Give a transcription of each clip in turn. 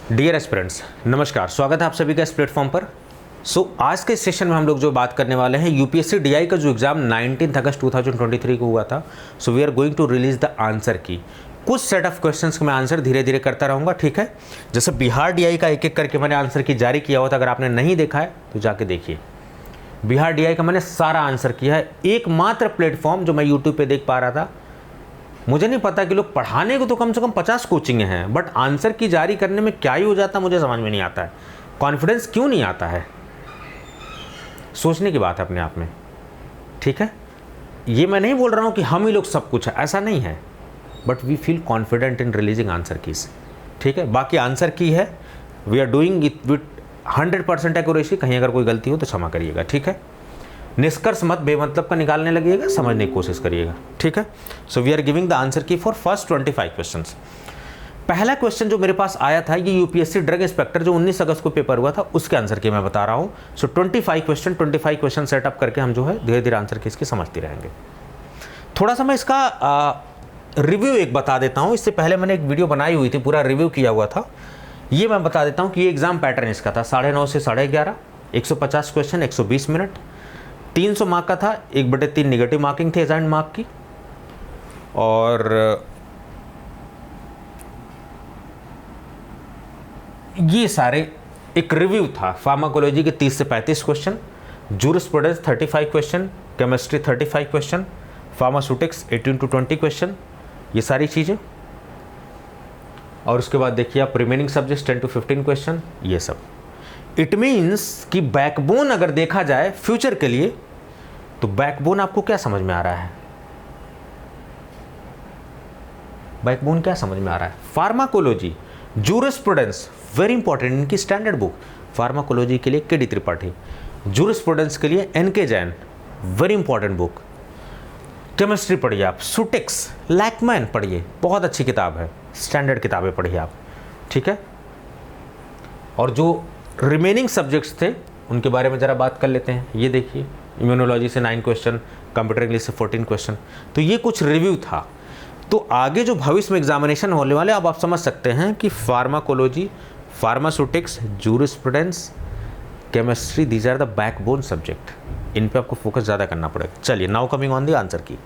Dear aspirants, नमस्कार। स्वागत है आप सभी का इस प्लेटफॉर्म पर। आज के सेशन में हम लोग जो बात करने वाले हैं, यूपीएससी डीआई का जो एग्ज़ाम 19 अगस्त 2023 को हुआ था। We are going to release the answer key. कुछ सेट ऑफ क्वेश्चंस के मैं आंसर धीरे धीरे करता रहूँगा, ठीक है। जैसे बिहार डीआई का एक एक करके मैंने आंसर की जारी किया हुआ था, अगर आपने नहीं देखा है तो जाके देखिए। बिहार डीआई का मैंने सारा आंसर किया है। एकमात्र प्लेटफॉर्म जो मैं यूट्यूब पर देख पा रहा था, मुझे नहीं पता कि लोग पढ़ाने को तो कम से कम 50 कोचिंग हैं, बट आंसर की जारी करने में क्या ही हो जाता है मुझे समझ में नहीं आता है। कॉन्फिडेंस क्यों नहीं आता है, सोचने की बात है अपने आप में, ठीक है। ये मैं नहीं बोल रहा हूँ कि हम ही लोग सब कुछ है, ऐसा नहीं है, but we feel confident in releasing answer keys, ठीक है। बाकी आंसर की है, we are doing it with 100% accuracy. कहीं अगर कोई गलती हो तो क्षमा करिएगा, ठीक है। निष्कर्ष मत बेमतलब का निकालने लगिएगा, समझने की कोशिश करिएगा, ठीक है। So we are giving the answer key for first 25 questions. पहला क्वेश्चन जो मेरे पास आया था, ये यूपीएससी ड्रग इंस्पेक्टर जो 19 अगस्त को पेपर हुआ था, उसके आंसर की मैं बता रहा हूँ। सो 25 क्वेश्चन सेटअप करके हम जो है धीरे धीरे आंसर की इसकी समझते रहेंगे। थोड़ा सा मैं इसका रिव्यू एक बता देता हूँ। इससे पहले मैंने एक वीडियो बनाई हुई थी, पूरा रिव्यू किया हुआ था। ये मैं बता देता हूँ कि ये एग्जाम पैटर्न इसका था 9:30 से 11:30, 150 क्वेश्चन, 120 मिनट, 300 मार्क का था। 1/3 निगेटिव मार्किंग थी असाइन्ड मार्क की, और ये सारे एक रिव्यू था। फार्माकोलॉजी के 30 से 35 question, jurisprudence 35 question, chemistry 35 question, pharmaceutics 18 to 20 question, ये सारी चीज़ें। और उसके बाद देखिए आप रिमेनिंग सब्जेक्ट्स 10 to 15 क्वेश्चन, ये सब। इट मीन्स कि बैकबोन अगर देखा जाए फ्यूचर के लिए, तो बैकबोन आपको क्या समझ में आ रहा है? बैकबोन क्या समझ में आ रहा है? फार्माकोलॉजी, जूरिस्प्रूडेंस वेरी इंपॉर्टेंट, इनकी स्टैंडर्ड बुक। फार्माकोलॉजी के लिए के डी त्रिपाठी, जूरिस्प्रूडेंस के लिए एन के Jain, very important book. Chemistry पढ़िए आप, सुटेक्स, लैकमैन पढ़िए, बहुत अच्छी किताब है, स्टैंडर्ड किताबें पढ़िए आप, ठीक है। और जो रिमेनिंग सब्जेक्ट्स थे उनके बारे में ज़रा बात कर लेते हैं। ये देखिए, इम्यूनोलॉजी से 9 क्वेश्चन, कंप्यूटर इंग्लिश से 14 क्वेश्चन। तो ये कुछ रिव्यू था। तो आगे जो भविष्य में एग्जामिनेशन होने वाले, अब आप समझ सकते हैं कि pharmacology, pharmaceutics, jurisprudence, chemistry, these are the backbone subject. इन पे आपको फोकस ज़्यादा करना पड़ेगा। चलिए, now coming on the answer की।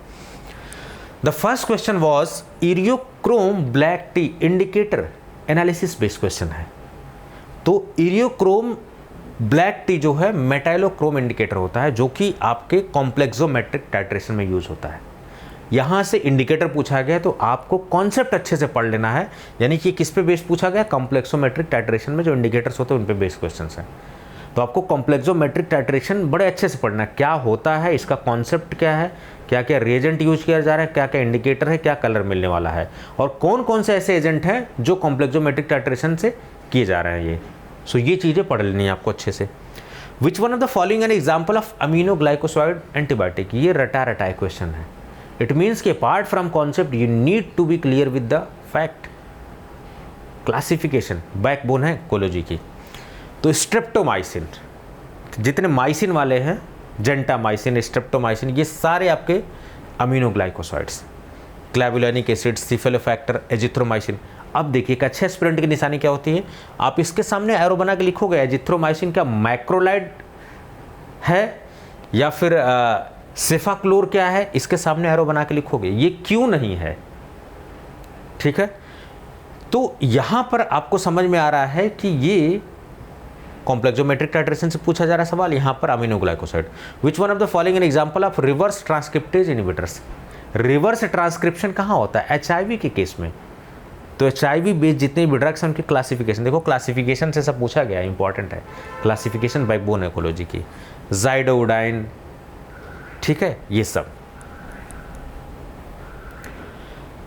The first question was eriochrome black T indicator analysis based question है। तो इरियोक्रोम ब्लैक टी जो है मेटाइलोक्रोम इंडिकेटर होता है, जो कि आपके कॉम्प्लेक्सोमेट्रिक टाइट्रेशन में यूज होता है। यहाँ से इंडिकेटर पूछा गया, तो आपको कॉन्सेप्ट अच्छे से पढ़ लेना है। यानी कि किस पे बेस्ड पूछा गया? कॉम्प्लेक्सोमेट्रिक टाइट्रेशन में जो इंडिकेटर्स होते हैं उन पे बेस्ड क्वेश्चन हैं। तो आपको कॉम्प्लेक्सोमेट्रिक टाइट्रेशन बड़े अच्छे से पढ़ना है, क्या होता है, इसका कॉन्सेप्ट क्या है, क्या क्या रिएजेंट यूज किया जा रहा है, क्या क्या इंडिकेटर है, क्या कलर मिलने वाला है, और कौन कौन से ऐसे एजेंट हैं जो कॉम्प्लेक्सोमेट्रिक टाइट्रेशन से किए जा रहे हैं ये। सो ये चीज़ें पढ़ लेनी है आपको अच्छे से। Which one of the following an example of aminoglycoside antibiotic, ये रटा रटाए क्वेश्चन है। इट मीन्स कि apart from concept you need to be clear with the fact. Classification backbone है कोलोजी की। तो स्ट्रेप्टोमाइसिन, जितने माइसिन वाले हैं, जेंटामाइसिन, स्ट्रेप्टोमाइसिन, ये सारे आपके अमीनोग्लाइकोसाइड्स। क्लैवुलिनिक एसिड, सिफेलोफैक्टर, एजिथ्रोमाइसिन। अब देखिए एक अच्छे स्टूडेंट की निशानी क्या होती है, आप इसके सामने एरो बना के लिखोगे एजिथ्रोमाइसिन क्या मैक्रोलाइड है या फिर सेफाक्लोर क्या है, इसके सामने एरो बना के लिखोगे, ये क्यों नहीं है, ठीक है। तो यहां पर आपको समझ में आ रहा है कि ये कॉम्प्लेक्सोमेट्रिक टाइट्रेशन से पूछा जा रहा है सवाल। यहां पर aminoglycoside. Which one of the following an example of reverse transcriptase inhibitors. Reverse transcription कहां होता है? एचआईवी के केस में। तो एचआईवी बेस्ड जितने भी ड्रग्स हैं उनकी क्लासिफिकेशन देखो, क्लासिफिकेशन से सब पूछा गया, इंपॉर्टेंट है क्लासिफिकेशन, बैकबोन इकोलॉजी की। जाइडोडाइन, ठीक है, ये सब।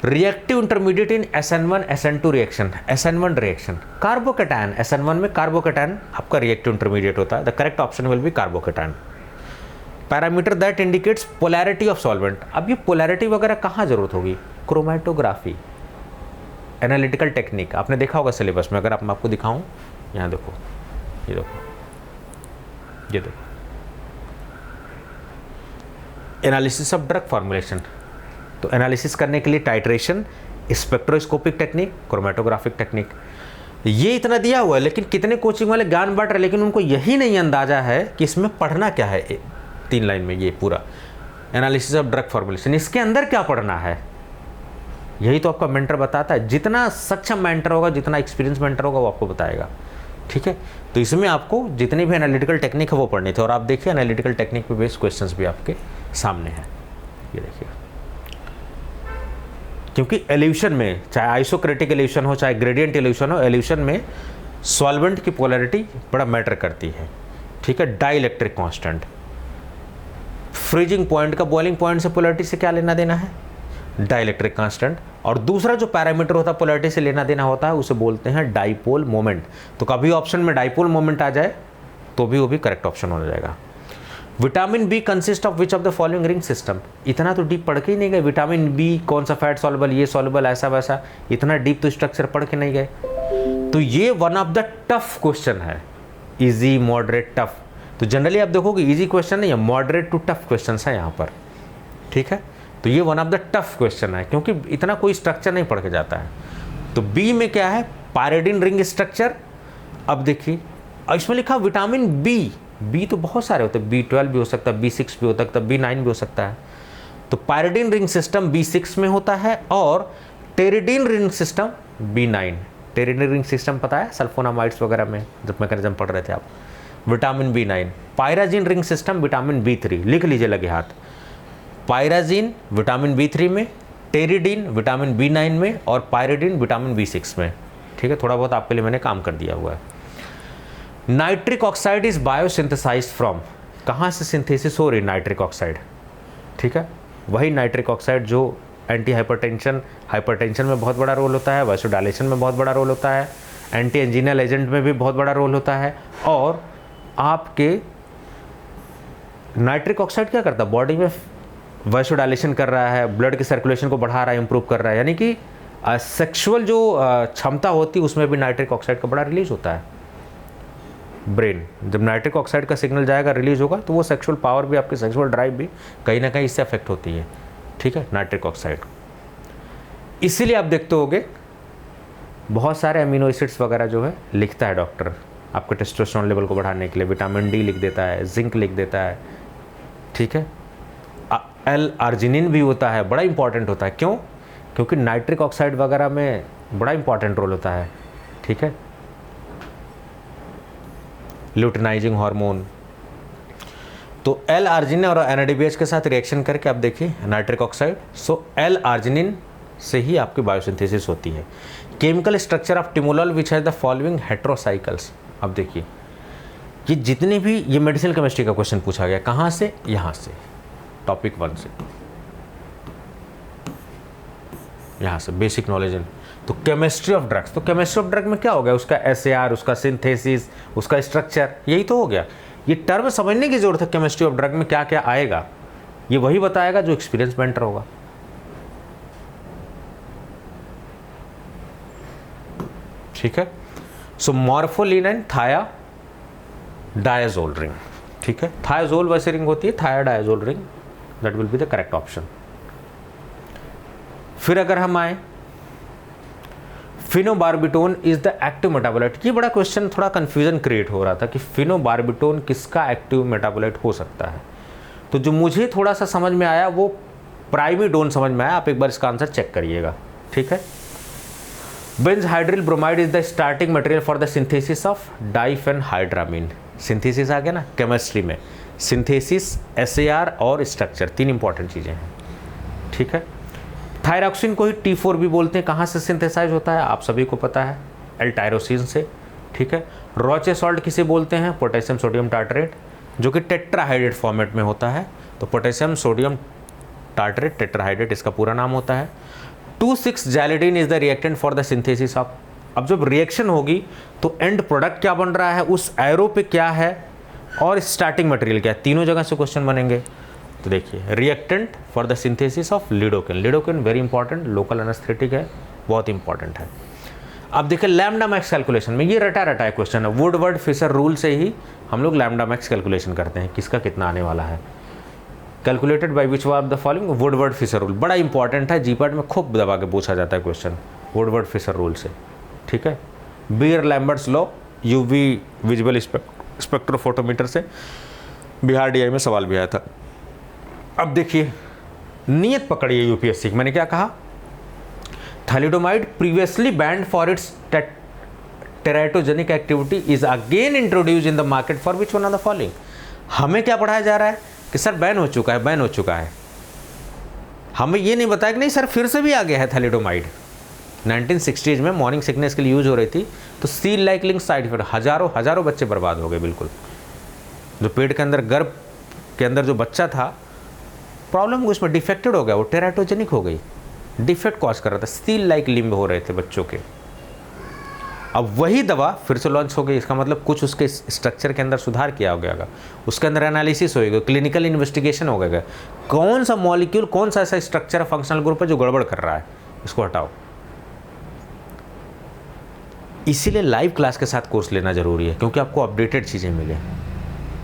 रिएक्टिव इंटरमीडिएट इन SN1 SN2 reaction, SN1 reaction, carbocation, SN1 में कार्बोकेटायन आपका रिएक्टिव इंटरमीडिएट होता है। The correct option will be carbocation. Parameter that indicates polarity of solvent. अब ये पोलैरिटी वगैरह कहाँ जरूरत होगी? क्रोमेटोग्राफी, एनालिटिकल टेक्निक, आपने देखा होगा सिलेबस में। अगर आप मैं आपको दिखाऊं, यहाँ देखो, ये देखो, ये देखो, एनालिसिस ऑफ ड्रग फॉर्मुलेशन। तो एनालिसिस करने के लिए titration, spectroscopic technique, chromatographic technique. ये इतना दिया हुआ है, लेकिन कितने कोचिंग वाले ज्ञान बांट रहे, लेकिन उनको यही नहीं अंदाजा है कि इसमें पढ़ना क्या है। 3 लाइन में ये पूरा एनालिसिस ऑफ ड्रग फॉर्मुलेशन, इसके अंदर क्या पढ़ना है, यही तो आपका मेंटर बताता है। जितना सक्षम मेंटर होगा, जितना एक्सपीरियंस मेंटर होगा, वो आपको बताएगा। ठीक है, तो इसमें आपको जितनी भी एनालिटिकल टेक्निक है वो पढ़नी थी। और आप देखिए एनालिटिकल टेक्निक पे बेस्ड क्वेश्चंस भी आपके सामने हैं, ये देखिए। क्योंकि एल्यूशन में, चाहे आइसोक्रेटिक एल्यूशन हो, चाहे ग्रेडियंट एल्यूशन हो, एल्यूशन में सॉल्वेंट की पोलैरिटी बड़ा मैटर करती है। ठीक है, dielectric constant, freezing point का बॉइलिंग पॉइंट से पोलैरिटी से क्या लेना देना है, डाई इलेक्ट्रिक कांस्टेंट। और दूसरा जो पैरामीटर होता है पोलैरिटी से लेना देना होता है, उसे बोलते हैं डाइपोल मोमेंट। तो कभी ऑप्शन में डाइपोल मोमेंट आ जाए तो भी वो भी करेक्ट ऑप्शन हो जाएगा। Vitamin B consist of which of the following ring system, इतना तो डीप पढ़ के ही नहीं गए। विटामिन बी कौन सा फैट सॉल्युबल, ये सॉल्युबल, ऐसा वैसा, इतना डीप तो स्ट्रक्चर पढ़ के नहीं गए। तो ये one of the tough question है, इजी मॉडरेट टफ। तो जनरली आप देखोगे इजी क्वेश्चन नहीं है, मॉडरेट टू टफ क्वेश्चन है यहाँ पर। ठीक है, तो ये one of the tough question है, क्योंकि इतना कोई स्ट्रक्चर नहीं पढ़ के जाता है। तो बी में क्या है, पायरिडिन रिंग स्ट्रक्चर। अब देखिए इसमें लिखा विटामिन बी, बी तो बहुत सारे होते हैं, B12 भी हो सकता है, B6 भी हो सकता है, B9 भी हो सकता है। तो पायरिडिन रिंग सिस्टम B6 में होता है और pteridine ring system B9। Pteridine ring system पता है, सल्फोनामाइड्स वगैरह में जब मैकेनिज्म पढ़ रहे थे आप, vitamin B9। Pyrazine ring system vitamin B3, लिख लीजिए लगे हाथ। पायराजिन विटामिन B3 में, टेरिडिन विटामिन B9 में और पायरिडिन विटामिन B6 में। ठीक है, थोड़ा बहुत आपके लिए मैंने काम कर दिया हुआ है। Nitric oxide is biosynthesised from, कहाँ से सिंथेसिस हो रही नाइट्रिक ऑक्साइड। ठीक है, वही नाइट्रिक ऑक्साइड जो एंटी हाइपरटेंशन, हाइपरटेंशन में बहुत बड़ा रोल होता है, वासोडायलेशन में बहुत बड़ा रोल होता है, एंटी एंजिनल एजेंट में भी बहुत बड़ा रोल होता है। और आपके नाइट्रिक ऑक्साइड क्या करता है, बॉडी में वासोडायलेशन कर रहा है, ब्लड की सर्कुलेशन को बढ़ा रहा है, इंप्रूव कर रहा है। यानी कि सेक्सुअल जो क्षमता होती है उसमें भी नाइट्रिक ऑक्साइड का बड़ा रिलीज होता है। ब्रेन जब नाइट्रिक ऑक्साइड का सिग्नल जाएगा, रिलीज होगा, तो वो सेक्सुअल पावर भी, आपकी सेक्सुअल ड्राइव भी कहीं ना कहीं इससे अफेक्ट होती है। ठीक है, नाइट्रिक ऑक्साइड। इसीलिए आप देखते होगे बहुत सारे अमीनो एसिड्स वगैरह जो है लिखता है डॉक्टर आपके टेस्टोस्टेरोन लेवल को बढ़ाने के लिए। विटामिन डी लिख देता है, जिंक लिख देता है। ठीक है, L-आर्जिनिन भी होता है, बड़ा इंपॉर्टेंट होता है। क्यों? क्योंकि नाइट्रिक ऑक्साइड वगैरह में बड़ा इंपॉर्टेंट रोल होता है। ठीक है, ल्यूटिनाइजिंग हार्मोन। तो L-आर्जिनिन और NADPH के साथ रिएक्शन करके आप देखिए नाइट्रिक ऑक्साइड, सो L-आर्जिनिन से ही आपकी बायोसिंथेसिस होती है। Chemical structure of timolol which has the following heterocycles. अब देखिए ये जितने भी, ये मेडिसिन केमिस्ट्री का क्वेश्चन पूछा गया, कहाँ से, यहाँ से, टॉपिक 1 से, यहाँ से बेसिक नॉलेज। तो केमिस्ट्री ऑफ ड्रग्स, तो केमिस्ट्री ऑफ ड्रग में क्या हो गया, उसका SAR, उसका सिंथेसिस, उसका स्ट्रक्चर, यही तो हो गया। ये टर्म समझने की जरूरत है, केमिस्ट्री ऑफ ड्रग में क्या क्या आएगा, ये वही बताएगा जो एक्सपीरियंस मेंटर होगा। ठीक है, सो मॉर्फोलिन एंड थाया डायजोल रिंग। ठीक है, थायाजोल वैसे रिंग होती है, thiadiazole ring, that will be the correct option. फिर अगर हम आए, phenobarbitone is the active metabolite. ये बड़ा क्वेश्चन, थोड़ा कंफ्यूजन क्रिएट हो रहा था कि फिनोबार्बिटोन किसका एक्टिव मेटाबोलाइट हो सकता है। तो जो मुझे थोड़ा सा समझ में आया वो प्राइमिडोन समझ में आया। आप एक बार इसका आंसर चेक करिएगा। ठीक है, benzhydryl bromide is the starting material for the synthesis of diphenhydramine. Synthesis आ गया ना केमिस्ट्री में, सिंथेसिस, SAR और स्ट्रक्चर, 3 इंपॉर्टेंट चीज़ें हैं। ठीक है, थायरॉक्सिन को ही T4 भी बोलते हैं। कहाँ से सिंथेसाइज होता है आप सभी को पता है, L-टायरोसिन से। ठीक है, रोचे सॉल्ट किसे बोलते हैं, पोटेशियम सोडियम टार्टरेट, जो कि टेट्राहाइड्रेट फॉर्मेट में होता है। तो पोटेशियम सोडियम टार्टरेट, टेट्राहाइड्रेट इसका पूरा नाम होता है। 2,6-जैलिडीन is the reactant for the synthesis of. अब जब रिएक्शन होगी तो एंड प्रोडक्ट क्या बन रहा है, उस एरो पे क्या है और स्टार्टिंग मटेरियल क्या है, तीनों जगह से क्वेश्चन बनेंगे। तो देखिए, reactant for the synthesis of lidocaine. Lidocaine very important, local anaesthetic है, बहुत इंपॉर्टेंट है। अब देखिए लैम्डा मैक्स कैलकुलेशन में, ये रटा रटा क्वेश्चन है, वुडवर्ड फिशर रूल से ही हम लोग लैम्डा मैक्स कैलकुलेशन करते हैं, किसका कितना आने वाला है। Calculated by which of the following, Woodward Fisher rule, बड़ा इंपॉर्टेंट है, जीपैट में खूब दबा के पूछा जाता है क्वेश्चन, वुडवर्ड फिशर रूल से। ठीक है, Beer Lambert's law, UV visual spectrophotometer से बिहार डीआई में सवाल भी आया था। अब देखिए नियत पकड़िए यूपीएससी की, मैंने क्या कहा, thalidomide previously band for its teratogenic activity is again introduce in the market for which one of the following. हमें क्या पढ़ाया जा रहा है कि सर बैन हो चुका है, बैन हो चुका है। हमें ये नहीं बताया कि नहीं सर फिर से भी आ गया है थैलिडोमाइड। 1960s में मॉर्निंग सिकनेस के लिए यूज हो रही थी, तो seal like link side effect, हजारों बच्चे बर्बाद हो गए। बिल्कुल जो पेट के अंदर, गर्भ के अंदर जो बच्चा था, प्रॉब्लम उसमें डिफेक्टेड हो गया, वो टेराटोजेनिक हो गई, डिफेक्ट कॉज कर रहा था, सील लाइक लिम्ब हो रहे थे बच्चों के। अब वही दवा फिर से लॉन्च हो गई, इसका मतलब कुछ उसके स्ट्रक्चर के अंदर सुधार किया हो गया, उसके अंदर एनालिसिस होएगा, क्लिनिकल इन्वेस्टिगेशन हो गया, कौन सा मॉलिक्यूल, कौन सा ऐसा स्ट्रक्चर फंक्शनल ग्रुप है जो गड़बड़ कर रहा है, इसको हटाओ। इसीलिए लाइव क्लास के साथ कोर्स लेना जरूरी है, क्योंकि आपको अपडेटेड चीज़ें मिले,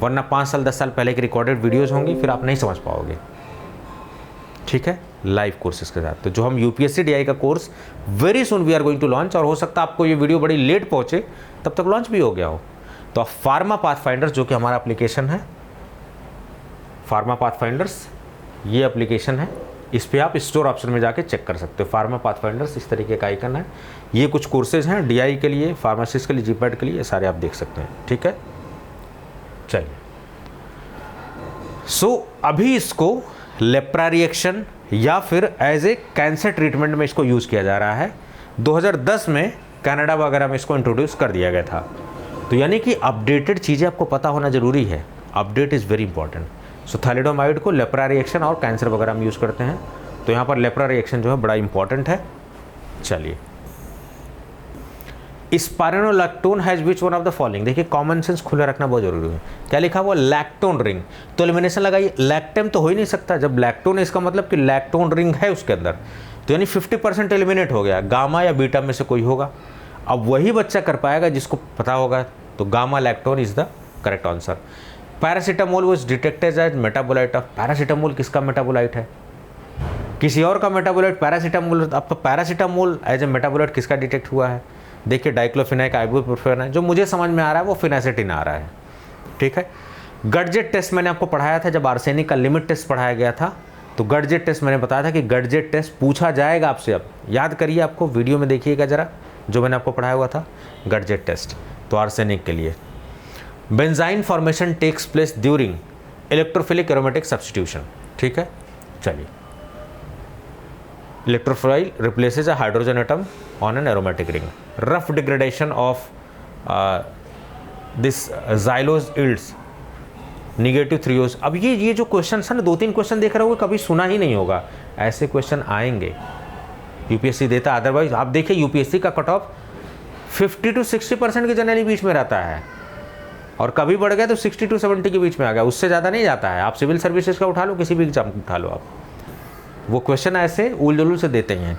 वरना 5 साल 10 साल पहले की रिकॉर्डेड वीडियोज़ होंगी, फिर आप नहीं समझ पाओगे। ठीक है, लाइव कोर्सेज के साथ। तो जो हम यूपीएससी डीआई का course very soon we are going to launch, और हो सकता है आपको ये वीडियो बड़ी लेट पहुंचे, तब तक लॉन्च भी हो गया हो। तो आप फार्मा पाथफाइंडर्स, जो कि हमारा एप्लीकेशन है फार्मा पाथफाइंडर्स, ये एप्लीकेशन है, इस पर आप स्टोर ऑप्शन में जाके चेक कर सकते हो। फार्मा पाथफाइंडर्स इस तरीके का आइकन है। ये कुछ कोर्सेज हैं डीआई के लिए, फार्मासिस्ट के लिए, जीपैट के लिए, ये सारे आप देख सकते हैं। ठीक है, चलिए। सो अभी इसको लेप्रा रिएक्शन या फिर एज ए कैंसर ट्रीटमेंट में इसको यूज़ किया जा रहा है। 2010 में कनाडा वगैरह में इसको इंट्रोड्यूस कर दिया गया था। तो यानी कि अपडेटेड चीज़ें आपको पता होना जरूरी है, update is very important. So thalidomide को लेप्रा रिएक्शन और कैंसर वगैरह में यूज़ करते हैं, तो यहाँ पर लेप्रा रिएक्शन जो है बड़ा इंपॉर्टेंट है। चलिए, spironolactone has which one of the following. देखिए कॉमन सेंस खुला रखना बहुत जरूरी है। क्या लिखा हुआ, लैक्टोन रिंग, तो एलिमिनेशन लगाइए, लैक्टेम तो हो ही नहीं सकता, जब लैक्टोन है इसका मतलब कि लैक्टोन रिंग है उसके अंदर, तो यानी 50% एलिमिनेट हो गया, गामा या बीटा में से कोई होगा। अब वही बच्चा कर पाएगा जिसको पता होगा, तो gamma lactone is the correct answer. Paracetamol was detected as metabolite of, paracetamol किसका मेटाबोलाइट है, किसी और का मेटाबोलाइट पैरासीटामोल। अब तो पैरासीटामोल एज ए मेटाबोलाइट किसका डिटेक्ट हुआ है, देखिए डाइक्लोफिनाक, आइबुप्रोफेन है। जो मुझे समझ में आ रहा है वो फिनासेटिन आ रहा है। ठीक है, गडजेट टेस्ट मैंने आपको पढ़ाया था, जब आर्सेनिक का लिमिट टेस्ट पढ़ाया गया था, तो गडजेट टेस्ट मैंने बताया था कि गडजेट टेस्ट पूछा जाएगा आपसे। अब याद करिए, आपको वीडियो में देखिएगा जरा, जो मैंने आपको पढ़ाया हुआ था गडजेट टेस्ट, तो आर्सेनिक के लिए। Benzyne formation takes place during electrophilic aromatic substitution. ठीक है, चलिए। Electrophile replaces a hydrogen atom on an aromatic ring. Ruff degradation of this xylose yields negative threose. अब ये जो क्वेश्चन है ना, 2-3 क्वेश्चन देख रहे होगे, कभी सुना ही नहीं होगा, ऐसे क्वेश्चन आएंगे, यूपीएससी देता। अदरवाइज आप देखिए यूपीएससी का कट ऑफ 50 to 60% के जनरली बीच में रहता है, और कभी बढ़ गया तो 60 to 70 के बीच में आ गया, उससे ज़्यादा नहीं जाता है। आप सिविल सर्विसेज का उठा लो, किसी भी एग्जाम उठा लो आप, वो क्वेश्चन ऐसे उल से देते हैं।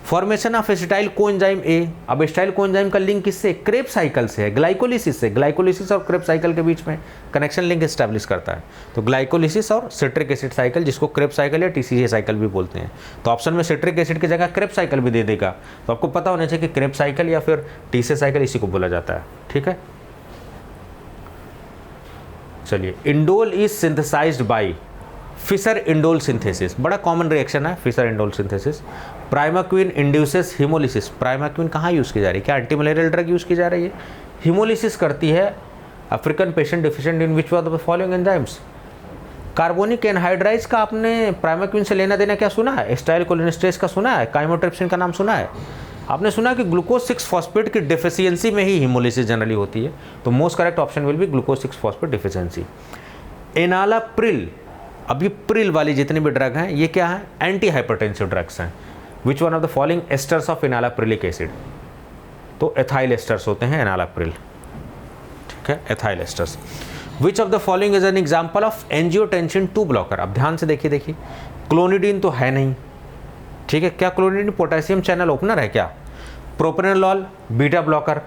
Formation of acetyl coenzyme A. अब एसिटाइल कोएंजाइम का लिंक किससे, क्रेब साइकिल से है, ग्लाइकोलिसिस से। ग्लाइकोलिसिस और क्रेब साइकिल के बीच में कनेक्शन लिंक एस्टैब्लिश करता है, तो ग्लाइकोलिसिस और सिट्रिक एसिड साइकिल, जिसको क्रेब साइकिल या टीसीए साइकिल भी बोलते हैं। तो ऑप्शन में सिट्रिक एसिड की जगह क्रेब साइकिल भी दे देगा, तो आपको पता होना चाहिए कि क्रेब साइकिल या फिर टीसीए साइकिल इसी को बोला जाता है। ठीक है, चलिए। Indole is synthesized by Fisher indole synthesis, बड़ा कॉमन रिएक्शन है Fisher indole synthesis. Primaquine induces haemolysis. Primaquine कहाँ यूज़ की जा रही है, क्या एंटी मलेरियल ड्रग यूज़ की जा रही है, हिमोलिसिस करती है African patient deficient in which of the following enzymes. Carbonic anhydrase का आपने प्राइमाक्विन से लेना देना क्या सुना है, एस्टाइल कोलिनेस्टेरेज का सुना है, काइमोट्रिप्सिन का नाम सुना है आपने, सुना कि ग्लूकोज 6 फॉस्फेट की डिफिशियंसी में ही हिमोलिसिस जनरली होती है, तो most correct option will be glucose 6 phosphate deficiency. Enalapril. अब ये प्रिल वाली जितनी भी ड्रग हैं, ये क्या है, एंटी हाइपरटेंसिव ड्रग्स हैं। Which one of the following esters of enalaprilic acid, तो एथाइल एस्टर्स होते हैं एनालाप्रिल। ठीक है, ethyl esters. Which of the following is an example of angiotensin 2 blocker. अब ध्यान से देखिए, क्लोनिडीन तो है नहीं, ठीक है, क्या क्लोनिडीन पोटेशियम चैनल ओपनर है क्या। प्रोपेनोलॉल बीटा ब्लॉकर,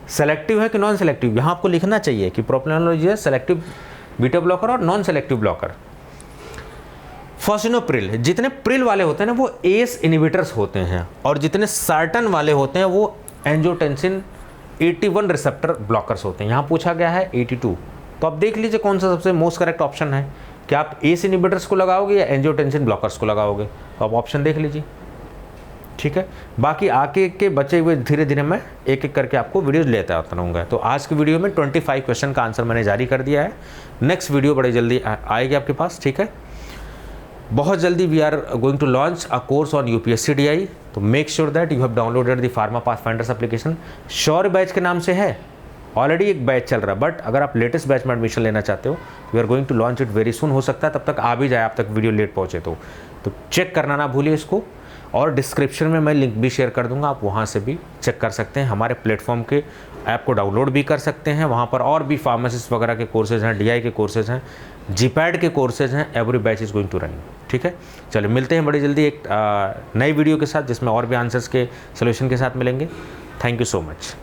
सेलेक्टिव है कि नॉन सेलेक्टिव, यहाँ आपको लिखना चाहिए कि प्रोपेनोलॉल जो है सेलेक्टिव बीटा ब्लॉकर और नॉन सेलेक्टिव ब्लॉकर। फॉसिनोप्रिल, जितने प्रिल वाले होते हैं ना वो एस इनहिबिटर्स होते हैं, और जितने सार्टन वाले होते हैं वो एंजियोटेंसिन 81 रिसेप्टर ब्लॉकर्स होते हैं, यहाँ पूछा गया है 82। तो आप देख लीजिए कौन सा सबसे मोस्ट करेक्ट ऑप्शन है, क्या आप एस इनहिबिटर्स को लगाओगे या एंजियोटेंसिन ब्लॉकर्स को लगाओगे, तो आप ऑप्शन देख लीजिए। ठीक है, बाकी आगे के बचे हुए धीरे धीरे मैं एक एक करके आपको वीडियो लेता आता रहूँगा। तो आज की वीडियो में 25 क्वेश्चन का आंसर मैंने जारी कर दिया है। नेक्स्ट वीडियो बड़ी जल्दी आएगी आपके पास। ठीक है, बहुत जल्दी we are going to launch a course on UPSC DI, तो make sure that you have downloaded the pharma pathfinders application. Shaurya batch के नाम से है, ऑलरेडी एक बैच चल रहा है, बट अगर आप लेटेस्ट बैच में एडमिशन लेना चाहते हो we are going to launch it very soon. हो सकता है तब तक आ भी जाए, आप तक वीडियो लेट पहुँचे तो चेक करना ना भूलिए इसको, और डिस्क्रिप्शन में मैं लिंक भी शेयर कर दूंगा, आप वहाँ से भी चेक कर सकते हैं। हमारे प्लेटफॉर्म के ऐप को डाउनलोड भी कर सकते हैं, वहाँ पर और भी फार्मासिस्ट वगैरह के कोर्सेज हैं, डीआई के कोर्सेज हैं, जीपैड के कोर्सेज हैं, every batch is going to run. ठीक है, चलिए मिलते हैं बड़ी जल्दी एक नई वीडियो के साथ जिसमें और भी आंसर्स के सोल्यूशन के साथ मिलेंगे। Thank you so much.